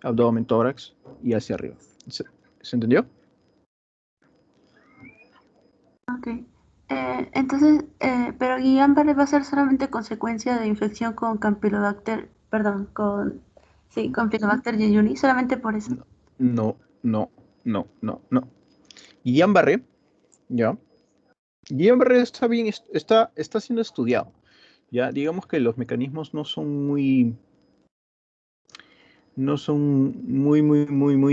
Speaker 1: abdomen, tórax y hacia arriba. ¿Se entendió?
Speaker 3: Ok. Pero Guillain-Barré va a ser solamente consecuencia de infección con Campylobacter, perdón, sí, Campylobacter jejuni, solamente por eso.
Speaker 1: No, no, no, no, no. Guillain-Barré, ya. Guillain-Barré está bien, está siendo estudiado. Ya, digamos que los mecanismos no son muy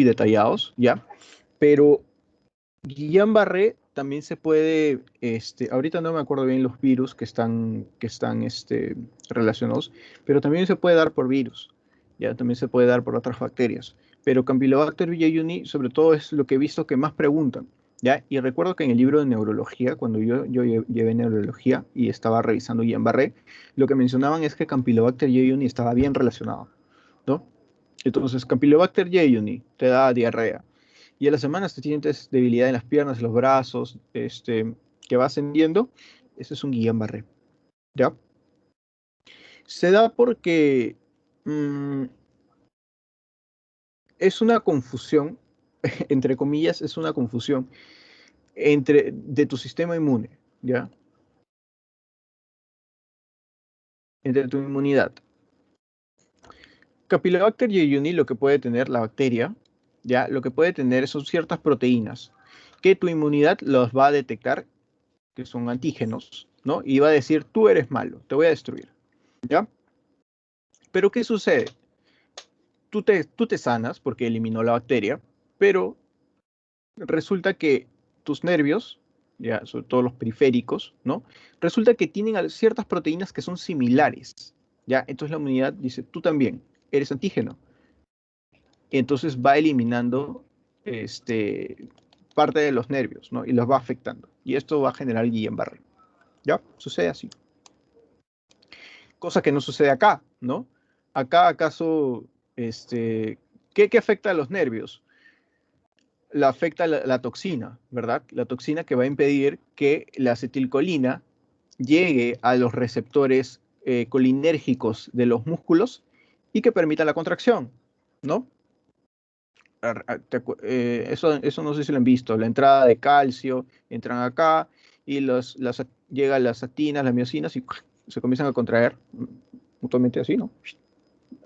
Speaker 1: detallados, ya. Pero Guillain-Barré también se puede, ahorita no me acuerdo bien los virus que están relacionados, pero también se puede dar por virus, ya también se puede dar por otras bacterias. Pero Campylobacter jejuni, sobre todo, es lo que he visto que más preguntan, ¿ya? Y recuerdo que en el libro de neurología, cuando yo llevé neurología y estaba revisando Guillain-Barré, lo que mencionaban es que Campylobacter jejuni estaba bien relacionado, ¿no? Entonces, Campylobacter jejuni te da diarrea y a las semanas te sientes debilidad en las piernas, en los brazos, que va ascendiendo. Ese es un Guillain-Barré, ¿ya? Se da porque es una confusión, entre comillas, es una confusión de tu sistema inmune, ¿ya? Entre tu inmunidad. Campylobacter jejuni, lo que puede tener la bacteria, ¿ya? Lo que puede tener son ciertas proteínas que tu inmunidad los va a detectar, que son antígenos, ¿no? Y va a decir, tú eres malo, te voy a destruir, ¿ya? Pero ¿qué sucede? Tú te sanas porque eliminó la bacteria, pero resulta que tus nervios, ya, sobre todo los periféricos, ¿no? Resulta que tienen ciertas proteínas que son similares, ¿ya? Entonces la inmunidad dice, tú también, eres antígeno. Entonces va eliminando parte de los nervios, ¿no? Y los va afectando. Y esto va a generar Guillain-Barré, ¿ya? Sucede así. Cosa que no sucede acá, ¿no? Acá, ¿acaso, qué afecta a los nervios? La afecta la toxina, ¿verdad? La toxina que va a impedir que la acetilcolina llegue a los receptores colinérgicos de los músculos y que permita la contracción, ¿no? Eso no sé si lo han visto, la entrada de calcio, entran acá y llegan las actinas, las miocinas y se comienzan a contraer mutuamente así, ¿no?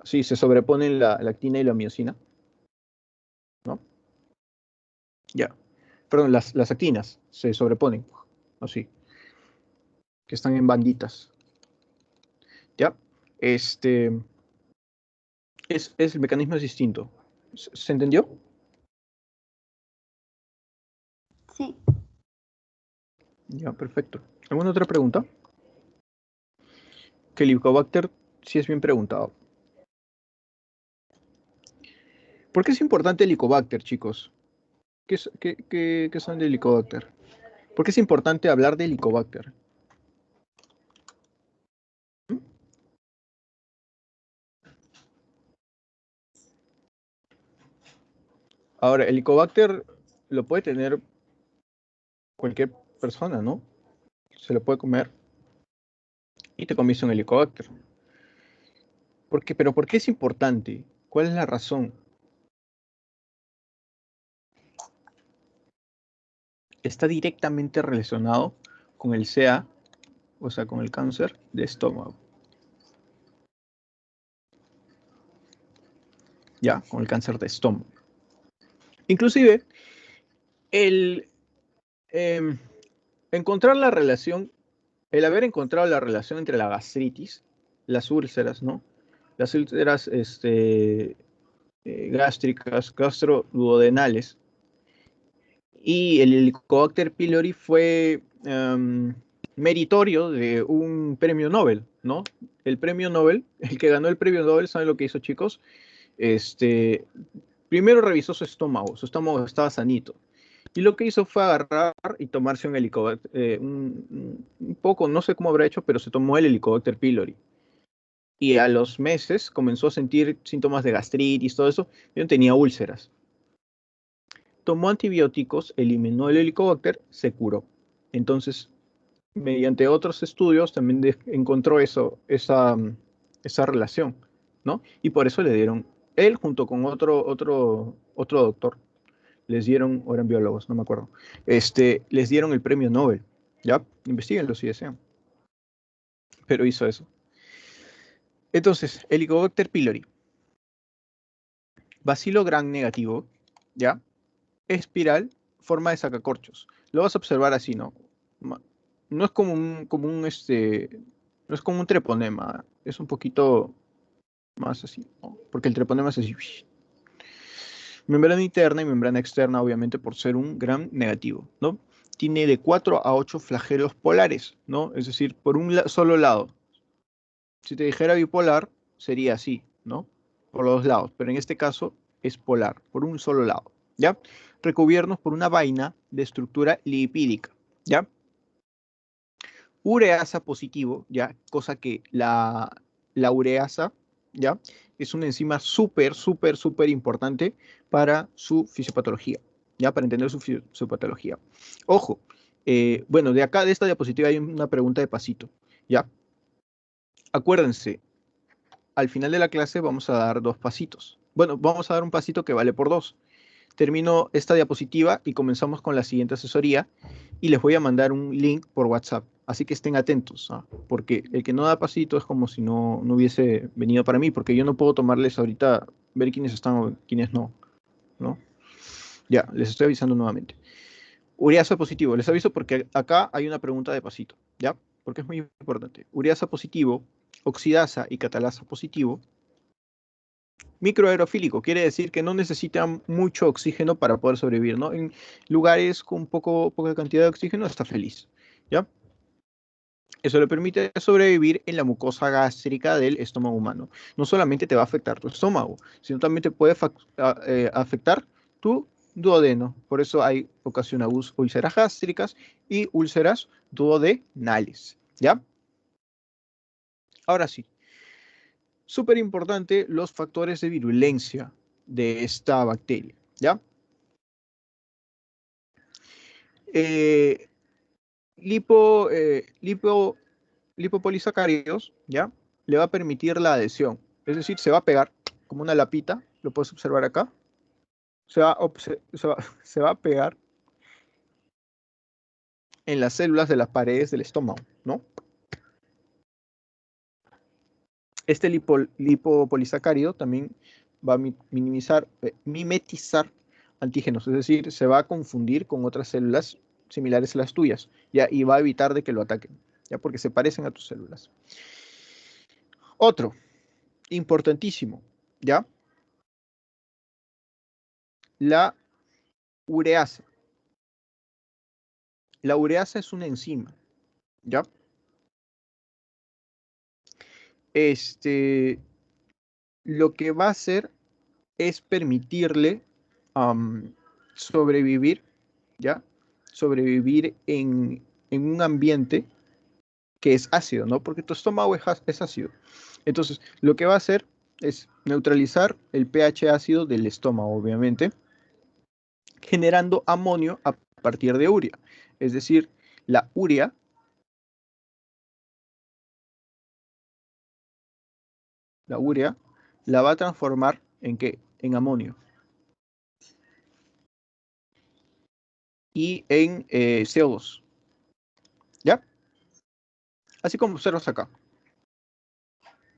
Speaker 1: Así se sobreponen la actina y la miocina, ¿no? Ya. Perdón, las actinas se sobreponen, así, que están en banditas. ¿Ya? El mecanismo es distinto. ¿Se entendió?
Speaker 3: Sí.
Speaker 1: Ya, perfecto. ¿Alguna otra pregunta? Que el Helicobacter sí es bien preguntado. ¿Por qué es importante el Helicobacter, chicos? ¿Qué son del Helicobacter? ¿Por qué es importante hablar del Helicobacter? ¿Mm? Ahora, el Helicobacter lo puede tener cualquier persona, ¿no? Se lo puede comer y te comiste un Helicobacter. ¿Pero por qué es importante? ¿Cuál es la razón? Está directamente relacionado con el CA, o sea, con el cáncer de estómago. Ya, con el cáncer de estómago. Inclusive, el encontrar la relación, el haber encontrado la relación entre la gastritis, las úlceras, ¿no? Las úlceras gástricas, gastroduodenales, y el Helicobacter pylori fue meritorio de un premio Nobel, ¿no? El premio Nobel, el que ganó el premio Nobel, ¿saben lo que hizo, chicos? Primero revisó su estómago estaba sanito. Y lo que hizo fue agarrar y tomarse un Helicobacter, un poco, no sé cómo habrá hecho, pero se tomó el Helicobacter pylori. Y a los meses comenzó a sentir síntomas de gastritis, todo eso, y no tenía úlceras. Tomó antibióticos, eliminó el Helicobacter, se curó. Entonces, mediante otros estudios también encontró esa relación, ¿no? Y por eso le dieron, él junto con otro doctor, les dieron, o eran biólogos, no me acuerdo, les dieron el premio Nobel, ¿Ya? Investíguenlo si desean. Pero hizo eso. Entonces, Helicobacter pylori. Bacilo gram negativo, ¿ya? Espiral, forma de sacacorchos. Lo vas a observar así, ¿no? No es como un no es como un treponema, es un poquito más así, ¿no? Porque el treponema es así. Membrana interna y membrana externa, obviamente, por ser un gram negativo, ¿no? Tiene de 4 a 8 flagelos polares, ¿no? Es decir, por un solo lado. Si te dijera bipolar, sería así, ¿no? Por los dos lados, pero en este caso es polar, por un solo lado, ¿ya? Recubiertos por una vaina de estructura lipídica, ¿ya? Ureasa positivo, ¿ya? Cosa que la ureasa, ¿ya? Es una enzima súper importante para su fisiopatología, ¿ya? Para entender su patología. Ojo, bueno, de acá, de esta diapositiva hay una pregunta de pasito, ¿ya? Acuérdense, al final de la clase vamos a dar 2 pasitos. Bueno, vamos a dar un pasito que vale por 2. Termino esta diapositiva y comenzamos con la siguiente asesoría y les voy a mandar un link por WhatsApp. Así que estén atentos, ¿ah? Porque el que no da pasito es como si no hubiese venido para mí, porque yo no puedo tomarles ahorita, ver quiénes están o quiénes no, ¿no? Ya, les estoy avisando nuevamente. Ureasa positivo, les aviso porque acá hay una pregunta de pasito, ¿ya? Porque es muy importante. Ureasa positivo, oxidasa y catalasa positivo. Microaerofílico, quiere decir que no necesitan mucho oxígeno para poder sobrevivir, ¿no? En lugares con poca cantidad de oxígeno está feliz, ¿ya? Eso le permite sobrevivir en la mucosa gástrica del estómago humano. No solamente te va a afectar tu estómago, sino también te puede afectar tu duodeno. Por eso ocasiona úlceras gástricas y úlceras duodenales, ¿ya? Ahora sí. Súper importante los factores de virulencia de esta bacteria, ¿ya? Eh, lipopolisacáridos, ¿ya? Le va a permitir la adhesión. Es decir, se va a pegar como una lapita, lo puedes observar acá. Se va a pegar en las células de las paredes del estómago, ¿no? Este lipopolisacárido también va a mimetizar antígenos, es decir, se va a confundir con otras células similares a las tuyas, ¿ya? Y va a evitar de que lo ataquen, ¿ya? Porque se parecen a tus células. Otro, importantísimo, ¿ya? La ureasa. La ureasa es una enzima, ¿ya? Lo que va a hacer es permitirle sobrevivir, ¿ya? Sobrevivir en un ambiente que es ácido, ¿no? Porque tu estómago es ácido. Entonces, lo que va a hacer es neutralizar el pH ácido del estómago, obviamente, generando amonio a partir de urea. Es decir, la urea la va a transformar ¿en qué? En amonio. Y en CO2. ¿Ya? Así como observas acá.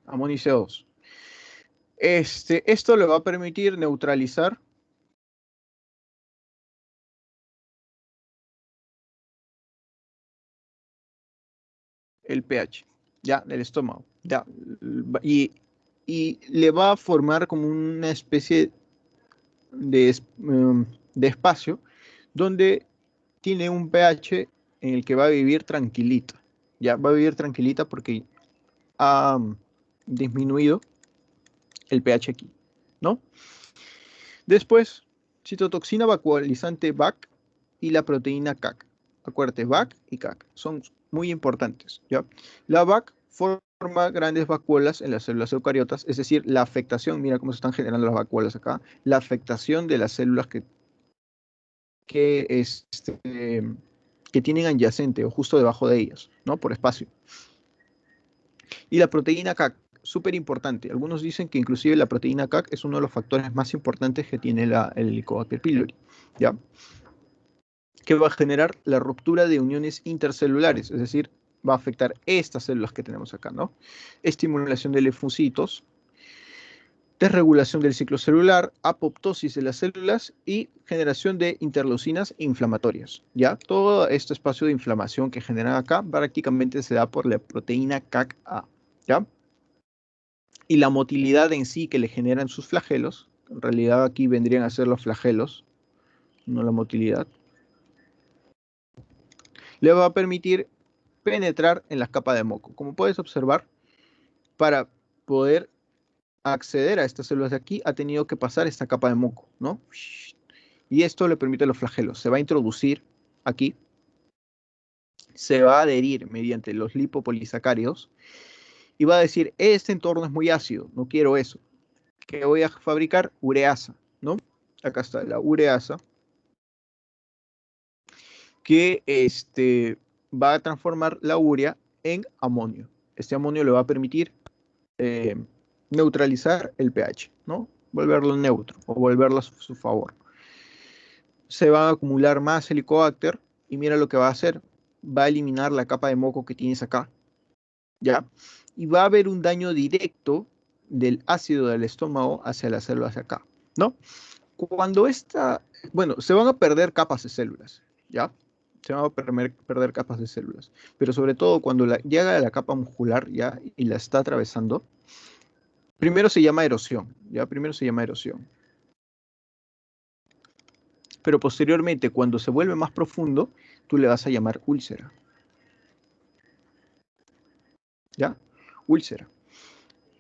Speaker 1: Amonio y CO2. Esto le va a permitir neutralizar el pH, ya, del estómago, ya, y le va a formar como una especie de espacio donde tiene un pH en el que va a vivir tranquilita, ya, va a vivir tranquilita porque ha disminuido el pH aquí, ¿no? Después, citotoxina vacuolizante VAC y la proteína CAC. Acuérdate, VAC y CAC son muy importantes, ¿ya? La VAC forma grandes vacuolas en las células eucariotas, es decir, la afectación, mira cómo se están generando las vacuolas acá, la afectación de las células que tienen adyacente o justo debajo de ellas, ¿no? Por espacio. Y la proteína CAC, súper importante. Algunos dicen que inclusive la proteína CAC es uno de los factores más importantes que tiene el Helicobacter pylori, ¿ya? que va a generar la ruptura de uniones intercelulares, es decir, va a afectar estas células que tenemos acá, ¿no? Estimulación de linfocitos, desregulación del ciclo celular, apoptosis de las células y generación de interleucinas inflamatorias, ¿ya? Todo este espacio de inflamación que generan acá prácticamente se da por la proteína CAC-A, ¿ya? Y la motilidad en sí que le generan sus flagelos, en realidad aquí vendrían a ser los flagelos, no la motilidad, le va a permitir penetrar en las capas de moco. Como puedes observar, para poder acceder a estas células de aquí, ha tenido que pasar esta capa de moco, ¿no? Y esto le permite a los flagelos. Se va a introducir aquí, se va a adherir mediante los lipopolisacáridos y va a decir, este entorno es muy ácido, no quiero eso. ¿Qué voy a fabricar? Ureasa, ¿no? Acá está la ureasa, que va a transformar la urea en amonio. Este amonio le va a permitir neutralizar el pH, ¿no? Volverlo neutro o volverlo a su favor. Se va a acumular más Helicobacter y mira lo que va a hacer. Va a eliminar la capa de moco que tienes acá, ¿ya? Y va a haber un daño directo del ácido del estómago hacia las células de acá, ¿no? Cuando bueno, se van a perder capas de células, ¿ya? Se van a perder capas de células, pero sobre todo cuando llega a la capa muscular, ¿ya? Y la está atravesando, primero se llama erosión, ¿ya? Primero se llama erosión. Pero posteriormente, cuando se vuelve más profundo, tú le vas a llamar úlcera. ¿Ya? Úlcera.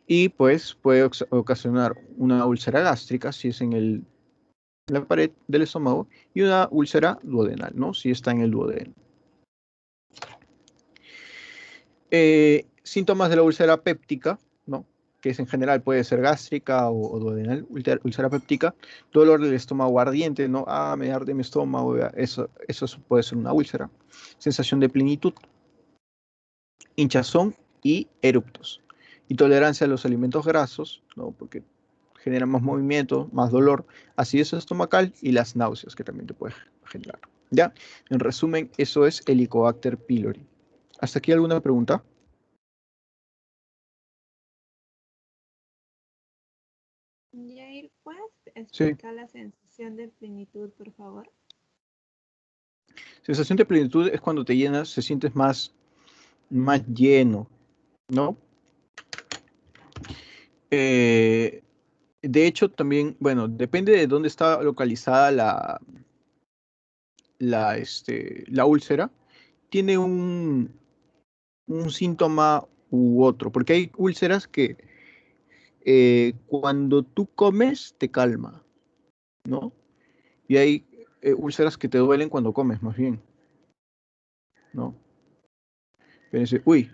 Speaker 1: Y pues puede ocasionar una úlcera gástrica, si es en la pared del estómago, y una úlcera duodenal, ¿no? Si está en el duodeno. Síntomas de la úlcera péptica, ¿no? Que es en general puede ser gástrica o duodenal, úlcera péptica, dolor del estómago ardiente, ¿no? Ah, me arde mi estómago, eso puede ser una úlcera. Sensación de plenitud, hinchazón y eruptos. Intolerancia a los alimentos grasos, ¿no? Porque genera más movimiento, más dolor, acidez estomacal y las náuseas que también te puede generar. ¿Ya? En resumen, eso es Helicobacter pylori. ¿Hasta aquí alguna pregunta?
Speaker 5: Yair, ¿puedes
Speaker 1: Sí.
Speaker 5: explicar la sensación de plenitud, por favor?
Speaker 1: Sensación de plenitud es cuando te llenas, se sientes más lleno, ¿no? De hecho, también, bueno, depende de dónde está localizada la úlcera, tiene un síntoma u otro, porque hay úlceras que cuando tú comes te calma, ¿no? Y hay úlceras que te duelen cuando comes, más bien, ¿no? Espérense, uy,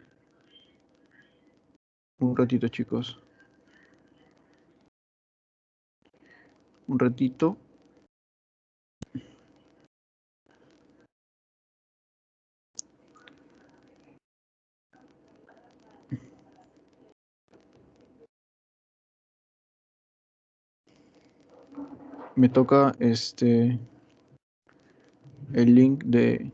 Speaker 1: un ratito, chicos. Un ratito. Me toca el link de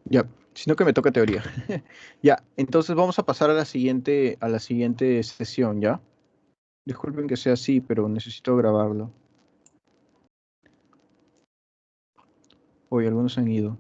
Speaker 1: ya, sino que me toca teoría. Ya, entonces vamos a pasar a la siguiente sesión, ¿ya? Disculpen que sea así, pero necesito grabarlo. Hoy algunos han ido.